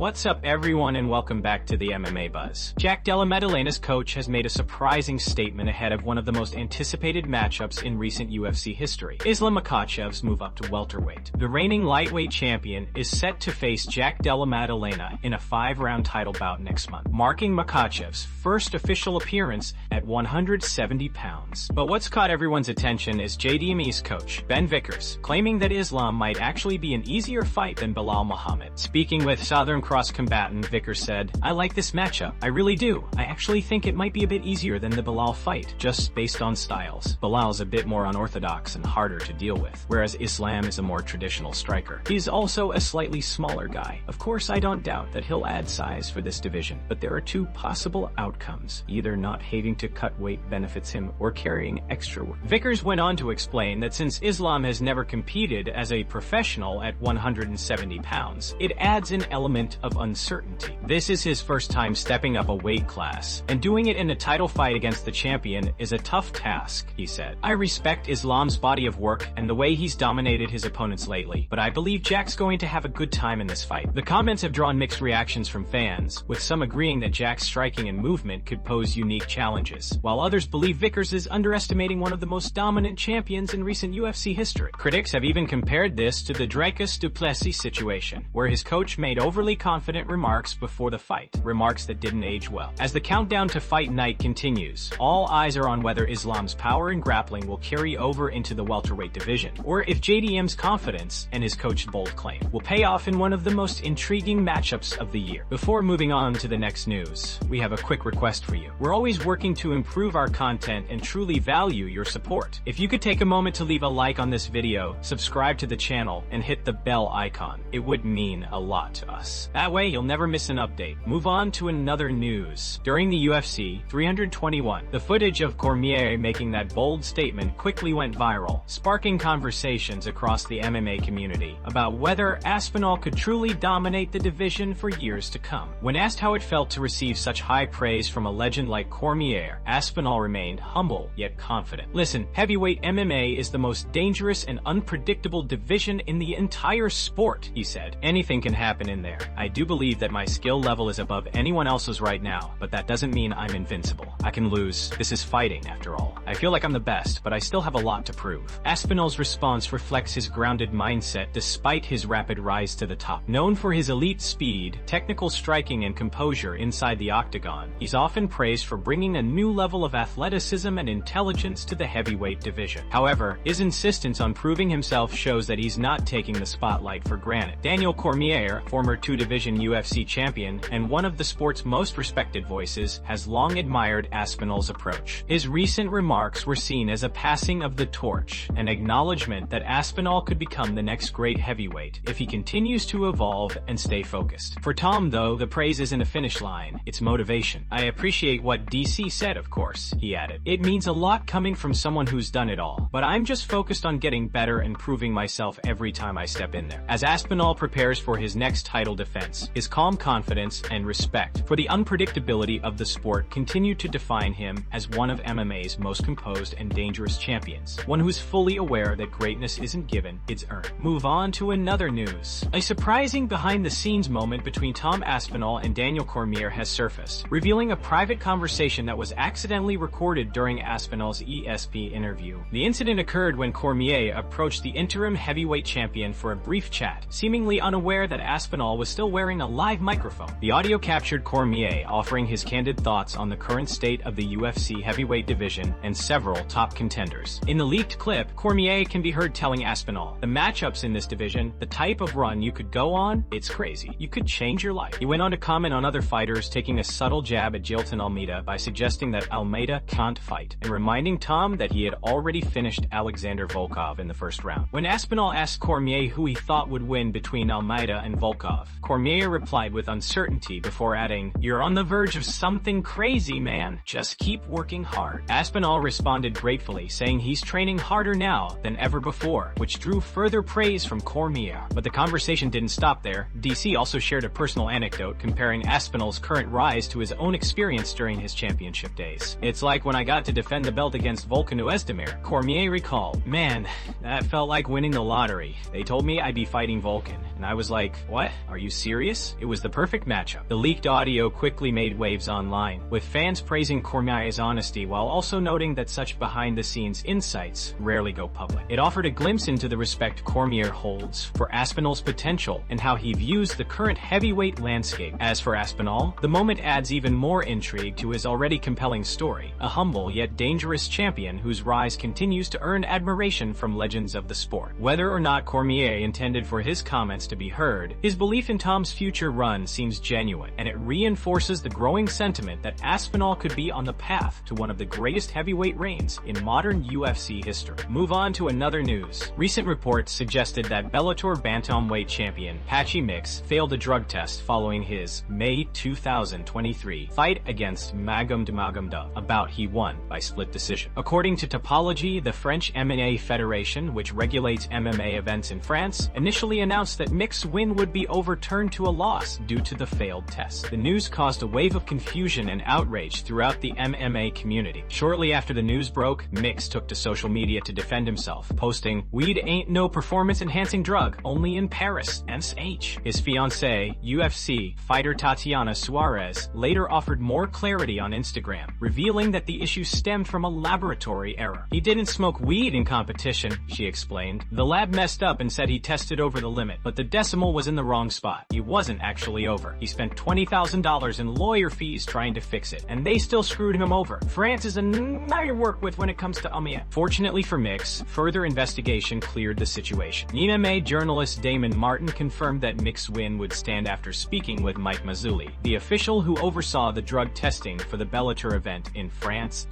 What's up everyone and welcome back to the MMA Buzz. Jack Della Maddalena's coach has made a surprising statement ahead of one of the most anticipated matchups in recent UFC history. Islam Makhachev's move up to welterweight. The reigning lightweight champion is set to face Jack Della Maddalena in a 5-round title bout next month, marking Makhachev's first official appearance at 170 pounds. But what's caught everyone's attention is JDM's coach, Ben Vickers, claiming that Islam might actually be an easier fight than Belal Muhammad. Speaking with Southern Cross combatant, Vickers said, "I like this matchup. I really do. I actually think it might be a bit easier than the Belal fight, just based on styles. Belal's a bit more unorthodox and harder to deal with, whereas Islam is a more traditional striker. He's also a slightly smaller guy. Of course, I don't doubt that he'll add size for this division, but there are two possible outcomes. Either not having to cut weight benefits him, or carrying extra weight." Vickers went on to explain that since Islam has never competed as a professional at 170 pounds, it adds an element of uncertainty. This is his first time stepping up a weight class, and doing it in a title fight against the champion is a tough task, he said. "I respect Islam's body of work and the way he's dominated his opponents lately, but I believe Jack's going to have a good time in this fight." The comments have drawn mixed reactions from fans, with some agreeing that Jack's striking and movement could pose unique challenges, while others believe Vickers is underestimating one of the most dominant champions in recent UFC history. Critics have even compared this to the Dricus du Plessis situation, where his coach made overly confident remarks before the fight, remarks that didn't age well. As the countdown to fight night continues, all eyes are on whether Islam's power and grappling will carry over into the welterweight division, or if JDM's confidence and his coach's bold claim will pay off in one of the most intriguing matchups of the year. Before moving on to the next news, we have a quick request for you. We're always working to improve our content and truly value your support. If you could take a moment to leave a like on this video, subscribe to the channel, and hit the bell icon, it would mean a lot to us. That way you'll never miss an update. Move on to another news. During the UFC 321, the footage of Cormier making that bold statement quickly went viral, sparking conversations across the MMA community about whether Aspinall could truly dominate the division for years to come. When asked how it felt to receive such high praise from a legend like Cormier, Aspinall remained humble yet confident. "Listen, heavyweight MMA is the most dangerous and unpredictable division in the entire sport," he said. "Anything can happen in there. I do believe that my skill level is above anyone else's right now, but that doesn't mean I'm invincible. I can lose. This is fighting, after all. I feel like I'm the best, but I still have a lot to prove." Aspinall's response reflects his grounded mindset despite his rapid rise to the top. Known for his elite speed, technical striking, and composure inside the octagon, he's often praised for bringing a new level of athleticism and intelligence to the heavyweight division. However, his insistence on proving himself shows that he's not taking the spotlight for granted. Daniel Cormier, former two-division UFC champion and one of the sport's most respected voices, has long admired Aspinall's approach. His recent remarks were seen as a passing of the torch, an acknowledgement that Aspinall could become the next great heavyweight if he continues to evolve and stay focused. For Tom, though, the praise isn't a finish line, it's motivation. "I appreciate what DC said, of course," he added. "It means a lot coming from someone who's done it all, but I'm just focused on getting better and proving myself every time I step in there." As Aspinall prepares for his next title defense, his calm confidence and respect for the unpredictability of the sport continue to define him as one of MMA's most composed and dangerous champions, one who's fully aware that greatness isn't given, it's earned. Move on to another news. A surprising behind-the-scenes moment between Tom Aspinall and Daniel Cormier has surfaced, revealing a private conversation that was accidentally recorded during Aspinall's ESP interview. The incident occurred when Cormier approached the interim heavyweight champion for a brief chat, seemingly unaware that Aspinall was still wearing a live microphone. The audio captured Cormier offering his candid thoughts on the current state of the UFC heavyweight division and several top contenders. In the leaked clip, Cormier can be heard telling Aspinall, "The matchups in this division, the type of run you could go on, it's crazy. You could change your life." He went on to comment on other fighters, taking a subtle jab at Jailton Almeida by suggesting that Almeida can't fight, and reminding Tom that he had already finished Alexander Volkov in the first round. When Aspinall asked Cormier who he thought would win between Almeida and Volkov, Cormier replied with uncertainty before adding, "You're on the verge of something crazy, man. Just keep working hard." Aspinall responded gratefully, saying he's training harder now than ever before, which drew further praise from Cormier. But the conversation didn't stop there. DC also shared a personal anecdote comparing Aspinall's current rise to his own experience during his championship days. "It's like when I got to defend the belt against Volcano Özdemir," Cormier recalled. "Man, that felt like winning the lottery. They told me I'd be fighting Volkan, and I was like, what? Are you serious? serious? It was the perfect matchup. The leaked audio quickly made waves online, with fans praising Cormier's honesty while also noting that such behind-the-scenes insights rarely go public. It offered a glimpse into the respect Cormier holds for Aspinall's potential and how he views the current heavyweight landscape. As for Aspinall, the moment adds even more intrigue to his already compelling story, a humble yet dangerous champion whose rise continues to earn admiration from legends of the sport. Whether or not Cormier intended for his comments to be heard, his belief in Tom's future run seems genuine, and it reinforces the growing sentiment that Aspinall could be on the path to one of the greatest heavyweight reigns in modern UFC history. Move on to another news. Recent reports suggested that Bellator bantamweight champion Patchy failed a drug test following his May 2023 fight against Magomedov, a bout he won by split decision. According to Topology, the French MMA Federation, which regulates MMA events in France, initially announced that Mick's win would be overturned to a loss due to the failed test. The news caused a wave of confusion and outrage throughout the MMA community. Shortly after the news broke, Mick took to social media to defend himself, posting, "Weed ain't no performance-enhancing drug, only in Paris, MSH." His fiancée, UFC fighter Tatiana Suarez, later offered more clarity on Instagram, revealing that the issue stemmed from a laboratory error. "He didn't smoke weed in competition," she explained. "The lab messed up and said he tested over the limit, but the decimal was in the wrong spot. He wasn't actually over. He spent $20,000 in lawyer fees trying to fix it, and they still screwed him over. France is a nightmare to work with when it comes to MMA." Fortunately for Mick's, further investigation cleared the situation. MMA journalist Damon Martin confirmed that Mick's win would stand after speaking with Mike Mazzulli, the official who oversaw the drug testing for the Bellator event in France.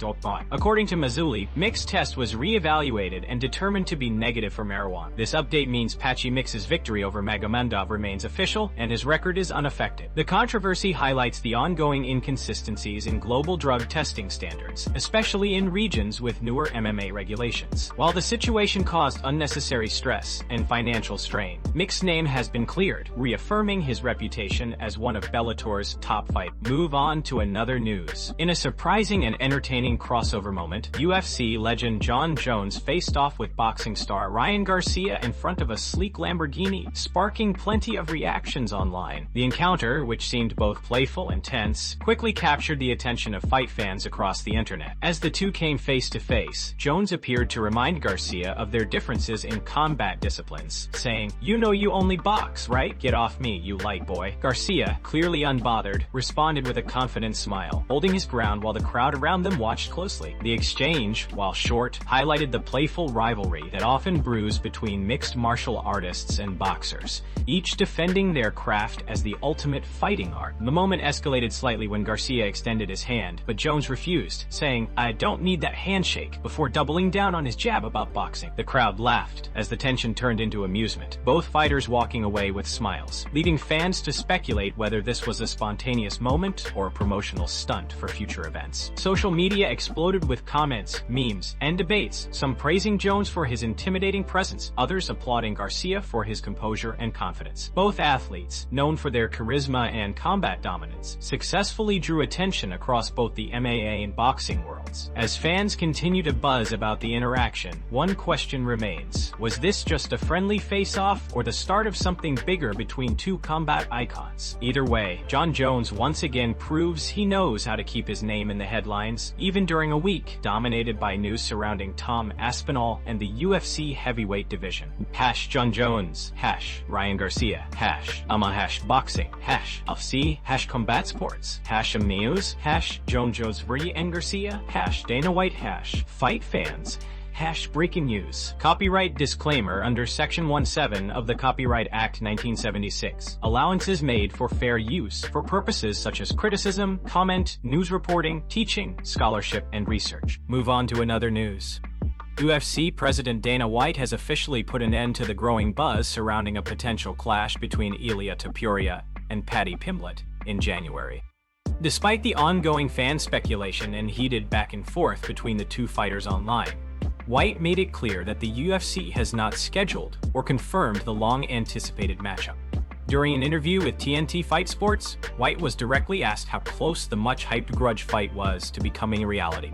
According to Mazzulli, Mick's test was re-evaluated and determined to be negative for marijuana. This update means Patchy Mick's victory over Magomedov remains official, and his record is unaffected. The controversy highlights the ongoing inconsistencies in global drug testing standards, especially in regions with newer MMA regulations. While the situation caused unnecessary stress and financial strain, Mick's name has been cleared, reaffirming his reputation as one of Bellator's top fighters. Move on to another news. In a surprising and entertaining crossover moment, UFC legend Jon Jones faced off with boxing star Ryan Garcia in front of a sleek Lamborghini, sparking plenty of reactions online. The encounter, which seemed both playful and tense, quickly captured the attention of fight fans across the internet. As the two came face to face, Jones appeared to remind Garcia of their differences in combat disciplines, saying, "You know you only box, right? Get off me, you light boy." Garcia, clearly unbothered, responded with a confident smile, holding his ground while the crowd around them watched closely. The exchange, while short, highlighted the playful rivalry that often brews between mixed martial artists and boxers, each defending their craft as the ultimate fighting art. The moment escalated slightly when Garcia extended his hand, but Jones refused, saying, "I don't need that handshake," before doubling down on his jab about boxing. The crowd laughed as the tension turned into amusement, both fighters walking away with smiles, leaving fans to speculate whether this was a spontaneous moment or a promotional stunt for future events. Social media exploded with comments, memes, and debates, some praising Jones for his intimidating presence, others applauding Garcia for his composure and confidence. Both athletes, known for their charisma and combat dominance, successfully drew attention across both the MMA and boxing worlds. As fans continue to buzz about the interaction, one question remains: was this just a friendly face-off or the start of something bigger between two combat icons? Either way, Jon Jones once again proves he knows how to keep his name in the headlines, even during a week dominated by news surrounding Tom Aspinall and the UFC heavyweight division. #Jon Jones, #Ryan Garcia, #boxing, #UFC, #combat sports, #amigos, #Jon Jones and Garcia, #Dana White, #fight fans, #breaking news. Copyright disclaimer under Section 17 of the Copyright Act 1976. Allowances made for fair use for purposes such as criticism, comment, news reporting, teaching, scholarship, and research. Move on to another news. UFC President Dana White has officially put an end to the growing buzz surrounding a potential clash between Ilia Topuria and Paddy Pimblett in January. Despite the ongoing fan speculation and heated back and forth between the two fighters online, White made it clear that the UFC has not scheduled or confirmed the long-anticipated matchup. During an interview with TNT Fight Sports, White was directly asked how close the much-hyped grudge fight was to becoming a reality.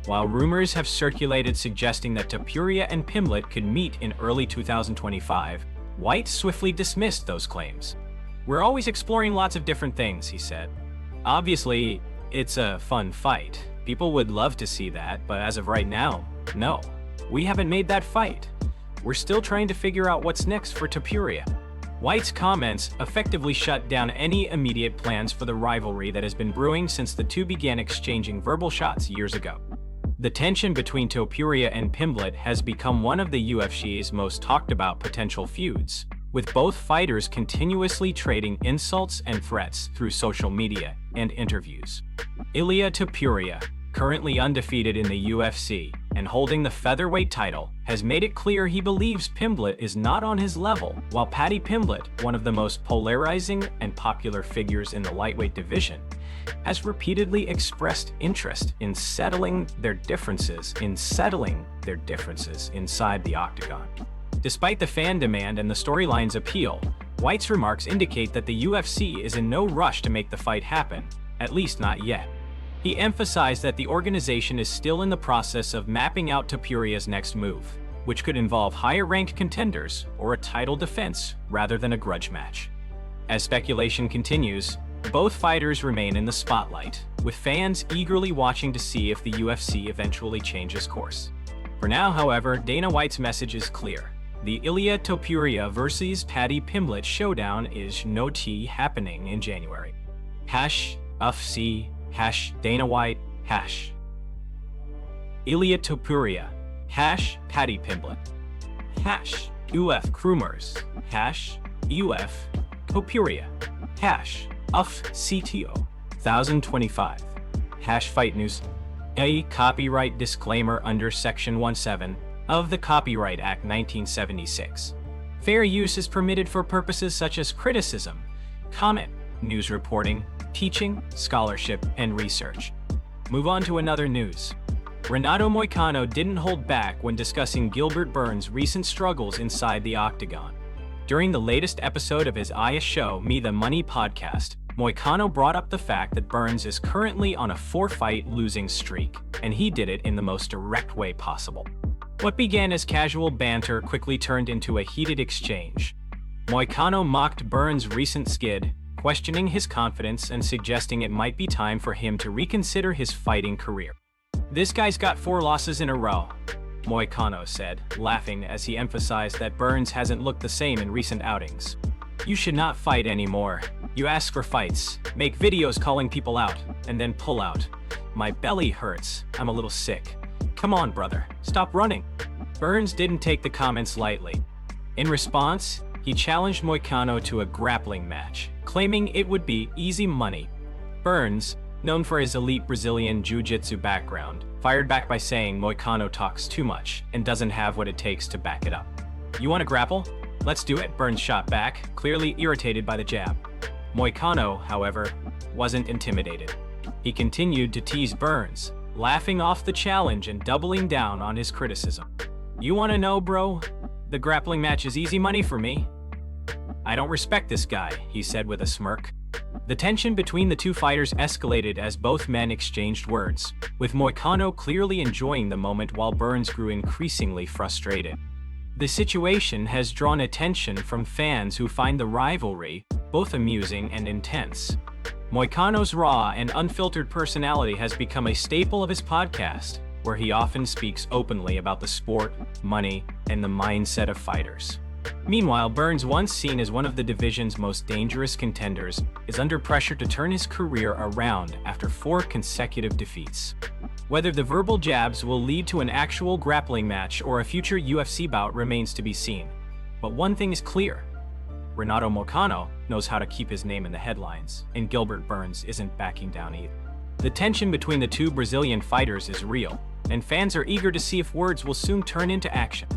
While rumors have circulated suggesting that Topuria and Pimblett could meet in early 2025, White swiftly dismissed those claims. "We're always exploring lots of different things," he said. "Obviously, it's a fun fight. People would love to see that, but as of right now, no. We haven't made that fight. We're still trying to figure out what's next for Topuria." White's comments effectively shut down any immediate plans for the rivalry that has been brewing since the two began exchanging verbal shots years ago. The tension between Topuria and Pimblett has become one of the UFC's most talked about potential feuds, with both fighters continuously trading insults and threats through social media and interviews. Ilia Topuria, currently undefeated in the UFC and holding the featherweight title, has made it clear he believes Pimblett is not on his level, while Paddy Pimblett, one of the most polarizing and popular figures in the lightweight division, has repeatedly expressed interest in settling their differences inside the octagon. Despite the fan demand and the storyline's appeal, White's remarks indicate that the UFC is in no rush to make the fight happen, at least not yet. He emphasized that the organization is still in the process of mapping out Topuria's next move, which could involve higher-ranked contenders or a title defense rather than a grudge match. As speculation continues, both fighters remain in the spotlight, with fans eagerly watching to see if the UFC eventually changes course. For now, however, Dana White's message is clear. The Ilia Topuria vs. Paddy Pimblett showdown is happening in January. #UFC #Dana White Ilia Topuria #Paddy Pimblett #UF Cormier #UF Topuria #UFCTO 2025 #Fight News. A copyright disclaimer under Section 17 of the Copyright Act 1976. Fair use is permitted for purposes such as criticism, comment, news reporting, teaching, scholarship, and research. Move on to another news. Renato Moicano didn't hold back when discussing Gilbert Burns' recent struggles inside the octagon. During the latest episode of his Ilia show, Me the Money podcast, Moicano brought up the fact that Burns is currently on a 4-fight losing streak, and he did it in the most direct way possible. What began as casual banter quickly turned into a heated exchange. Moicano mocked Burns' recent skid, questioning his confidence and suggesting it might be time for him to reconsider his fighting career. "This guy's got 4 losses in a row," Moicano said, laughing as he emphasized that Burns hasn't looked the same in recent outings. "You should not fight anymore. You ask for fights, make videos calling people out, and then pull out. My belly hurts. I'm a little sick. Come on, brother, stop running." Burns didn't take the comments lightly. In response, he challenged Moicano to a grappling match, claiming it would be easy money. Burns, known for his elite Brazilian jiu-jitsu background, fired back by saying Moicano talks too much and doesn't have what it takes to back it up. "You want to grapple? Let's do it," Burns shot back, clearly irritated by the jab. Moicano, however, wasn't intimidated. He continued to tease Burns, laughing off the challenge and doubling down on his criticism. "You want to know, bro? The grappling match is easy money for me. I don't respect this guy," he said with a smirk. The tension between the two fighters escalated as both men exchanged words, with Moicano clearly enjoying the moment while Burns grew increasingly frustrated. The situation has drawn attention from fans who find the rivalry both amusing and intense. Moicano's raw and unfiltered personality has become a staple of his podcast, where he often speaks openly about the sport, money, and the mindset of fighters. Meanwhile, Burns, once seen as one of the division's most dangerous contenders, is under pressure to turn his career around after 4 consecutive defeats. Whether the verbal jabs will lead to an actual grappling match or a future UFC bout remains to be seen. But one thing is clear: Renato Moicano knows how to keep his name in the headlines, and Gilbert Burns isn't backing down either. The tension between the two Brazilian fighters is real, and fans are eager to see if words will soon turn into action.